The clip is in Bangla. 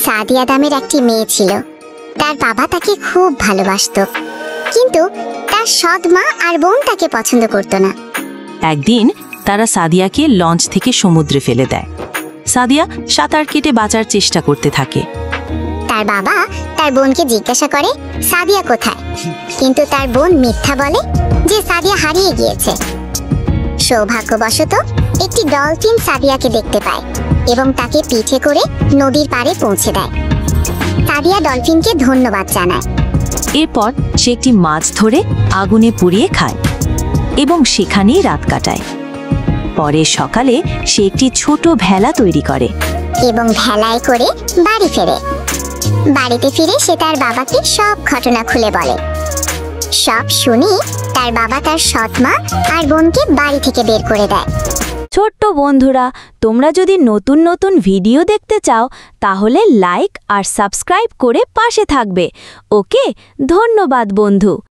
সাদিয়া নামের একটি মেয়ে ছিল। তার বাবা তাকে খুব ভালোবাসতো, কিন্তু তার সৎ মা আর বোন তাকে পছন্দ করত না। একদিন তারা সাদিয়াকে লঞ্চ থেকে সমুদ্রে ফেলে দেয়। সাদিয়া সাঁতার কেটে বাঁচার চেষ্টা করতে থাকে। তার বাবা তার বোনকে জিজ্ঞাসা করে সাদিয়া কোথায়, কিন্তু তার বোন মিথ্যা বলে যে সাদিয়া হারিয়ে গিয়েছে। সৌভাগ্যবশত একটি ডলফিন সাদিয়াকে দেখতে পায় এবং তাকে পিঠে করে নদীর পাড়ে পৌঁছে দেয়। সাদিয়া ডলফিনকে ধন্যবাদ জানায়। এরপর সে একটি মাছ ধরে আগুনে পুড়িয়ে খায় এবং সেখানেই রাত কাটায়। পরের সকালে সে একটি ছোট ভেলা তৈরি করে এবং ভেলায় করে বাড়ি ফেরে। বাড়িতে ফিরে সে তার বাবাকে সব ঘটনা খুলে বলে। সব শুনে তার বাবা তার সৎ মা আর বোনকে বাড়ি থেকে বের করে দেয়। ছোট্ট বন্ধুরা, তোমরা যদি নতুন নতুন ভিডিও দেখতে চাও তাহলে লাইক আর সাবস্ক্রাইব করে পাশে থাকবে। ওকে, ধন্যবাদ বন্ধু।